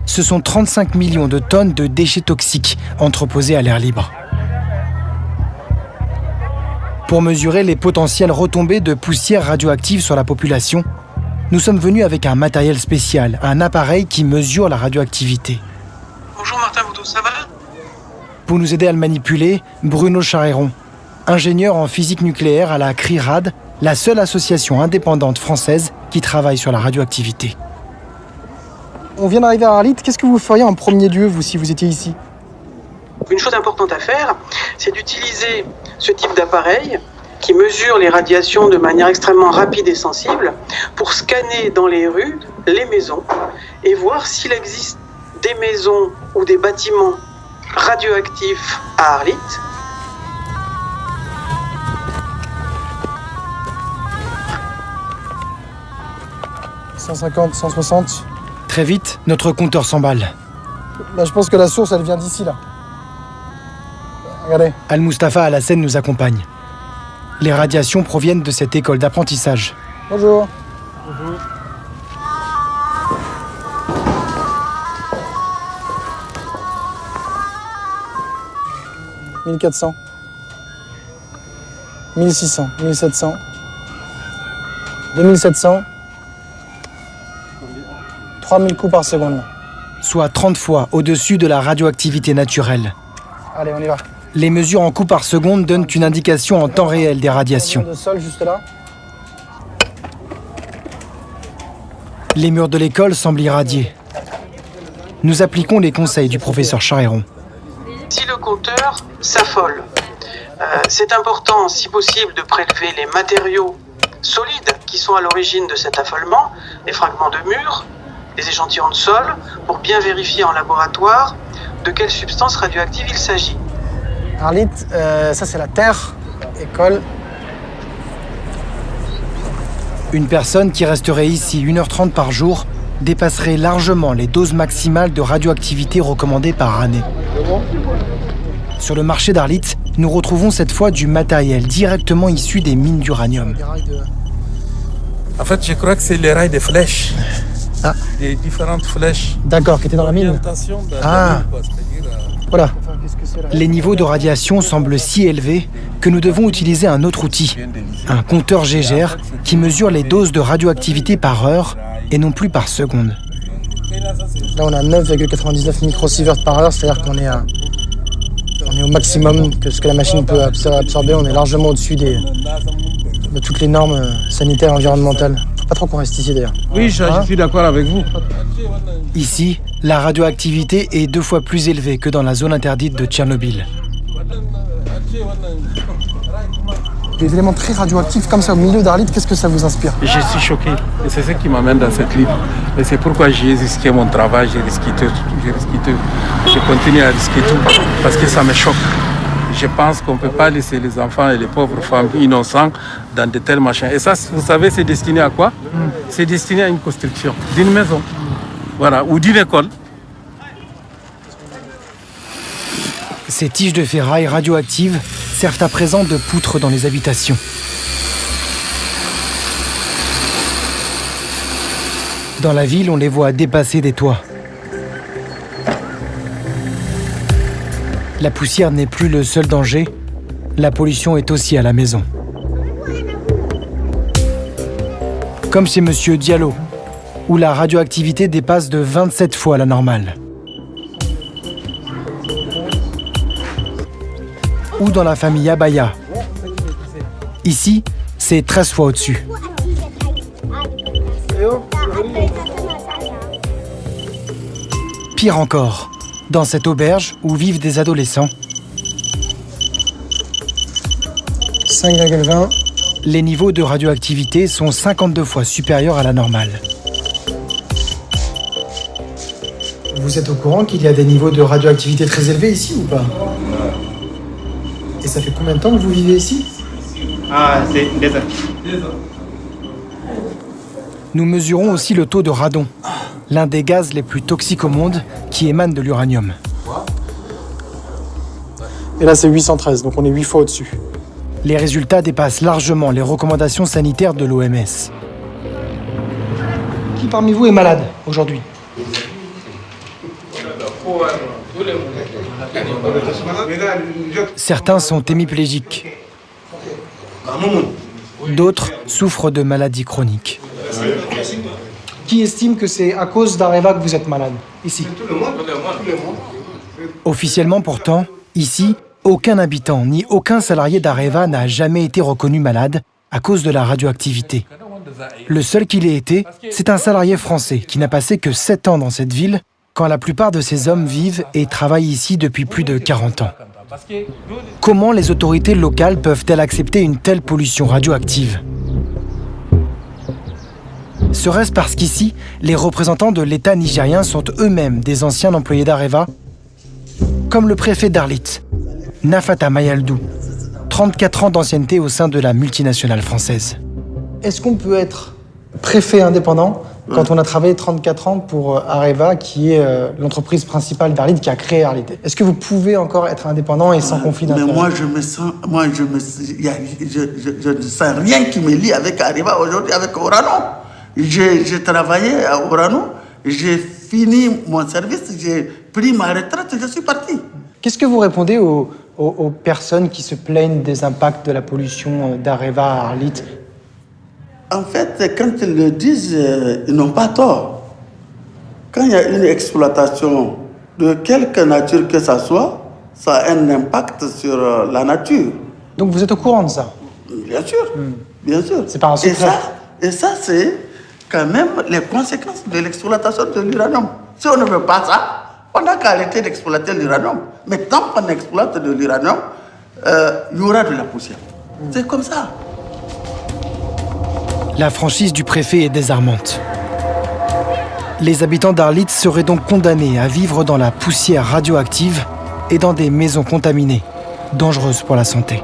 ce sont 35 millions de tonnes de déchets toxiques entreposés à l'air libre. Pour mesurer les potentielles retombées de poussière radioactive sur la population, nous sommes venus avec un matériel spécial, un appareil qui mesure la radioactivité. Bonjour Martin Boudou, ça va? Pour nous aider à le manipuler, Bruno Charéron, ingénieur en physique nucléaire à la CRIRAD, la seule association indépendante française qui travaille sur la radioactivité. On vient d'arriver à Arlit, qu'est-ce que vous feriez en premier lieu, vous, si vous étiez ici? Une chose importante à faire, c'est d'utiliser ce type d'appareil qui mesure les radiations de manière extrêmement rapide et sensible pour scanner dans les rues les maisons et voir s'il existe des maisons ou des bâtiments radioactifs à Arlit. « 150, 160. Très vite, notre compteur s'emballe. Là, je pense que la source, elle vient d'ici, là. Regardez. Al-Mustafa Al-Hassen nous accompagne. Les radiations proviennent de cette école d'apprentissage. Bonjour. Bonjour. « 1400, 1600, 1700, 2700, 3000 coups par seconde. Soit 30 fois au-dessus de la radioactivité naturelle. Allez, on y va. Les mesures en coups par seconde donnent une indication en temps réel des radiations. De sol juste là. Les murs de l'école semblent irradiés. Nous appliquons les conseils du professeur Charéron. Si le compteur s'affole, c'est important, si possible, de prélever les matériaux solides qui sont à l'origine de cet affolement, les fragments de murs, les échantillons de sol, pour bien vérifier en laboratoire de quelle substance radioactive il s'agit. Arlit, ça c'est la terre, école. Une personne qui resterait ici 1h30 par jour dépasserait largement les doses maximales de radioactivité recommandées par année. Sur le marché d'Arlit, nous retrouvons cette fois du matériel directement issu des mines d'uranium. En fait, je crois que c'est les rails des flèches. Ah. Des différentes flèches. D'accord, qui étaient dans la mine. Ah. Voilà. Les niveaux de radiation semblent si élevés que nous devons utiliser un autre outil, un compteur Geiger qui mesure les doses de radioactivité par heure et non plus par seconde. Là, on a 9,99 microsieverts par heure, c'est-à-dire qu'on est au maximum que ce que la machine peut absorber. On est largement au-dessus de toutes les normes sanitaires et environnementales. Faut pas trop qu'on reste ici d'ailleurs. Oui, je suis d'accord avec vous. Ici, la radioactivité est 2 fois plus élevée que dans la zone interdite de Tchernobyl. Des éléments très radioactifs comme ça au milieu d'Arlit, qu'est-ce que ça vous inspire? Je suis choqué. Et c'est ce qui m'amène dans cette livre. Et c'est pourquoi j'ai risqué mon travail, j'ai risqué tout. Je continue à risquer tout parce que ça me choque. Je pense qu'on ne peut pas laisser les enfants et les pauvres femmes innocents dans de tels machins. Et ça, vous savez, c'est destiné à quoi? C'est destiné à une construction d'une maison, voilà, ou d'une école. Ces tiges de ferraille radioactives servent à présent de poutres dans les habitations. Dans la ville, on les voit dépasser des toits. La poussière n'est plus le seul danger, la pollution est aussi à la maison. Comme chez Monsieur Diallo, où la radioactivité dépasse de 27 fois la normale. Ou dans la famille Abaya. Ici, c'est 13 fois au-dessus. Pire encore, dans cette auberge où vivent des adolescents, 5,20. les niveaux de radioactivité sont 52 fois supérieurs à la normale. Vous êtes au courant qu'il y a des niveaux de radioactivité très élevés ici ou pas? Et ça fait combien de temps que vous vivez ici? C'est 2 ans. Nous mesurons aussi le taux de radon, l'un des gaz les plus toxiques au monde qui émane de l'uranium. Et là, c'est 813, donc on est 8 fois au-dessus. Les résultats dépassent largement les recommandations sanitaires de l'OMS. Qui parmi vous est malade aujourd'hui? Certains sont hémiplégiques. D'autres souffrent de maladies chroniques. Qui estime que c'est à cause d'Areva que vous êtes malade, ici? Officiellement pourtant, ici, aucun habitant ni aucun salarié d'Areva n'a jamais été reconnu malade à cause de la radioactivité. Le seul qui l'ait été, c'est un salarié français qui n'a passé que 7 ans dans cette ville, quand la plupart de ces hommes vivent et travaillent ici depuis plus de 40 ans. Comment les autorités locales peuvent-elles accepter une telle pollution radioactive? Serait-ce parce qu'ici, les représentants de l'État nigérien sont eux-mêmes des anciens employés d'Areva, comme le préfet d'Arlit, Nafata Mayaldou, 34 ans d'ancienneté au sein de la multinationale française. Est-ce qu'on peut être préfet indépendant quand on a travaillé 34 ans pour Areva, qui est l'entreprise principale d'Arlit, qui a créé Arlit? Est-ce que vous pouvez encore être indépendant et sans conflit d'intérêt? Mais moi, je ne sens rien qui me lie avec Areva aujourd'hui, avec Orano. J'ai travaillé à Orano, j'ai fini mon service, j'ai pris ma retraite, je suis parti. Qu'est-ce que vous répondez aux personnes qui se plaignent des impacts de la pollution d'Areva à Arlit? En fait, quand ils le disent, ils n'ont pas tort. Quand il y a une exploitation de quelque nature que ça soit, ça a un impact sur la nature. Donc vous êtes au courant de ça? Bien sûr, bien sûr. C'est pas un secret. Et ça, c'est quand même les conséquences de l'exploitation de l'uranium. Si on ne veut pas ça, on n'a qu'à arrêter d'exploiter l'uranium. Mais tant qu'on exploite de l'uranium, il y aura de la poussière. C'est comme ça. La franchise du préfet est désarmante. Les habitants d'Arlit seraient donc condamnés à vivre dans la poussière radioactive et dans des maisons contaminées, dangereuses pour la santé.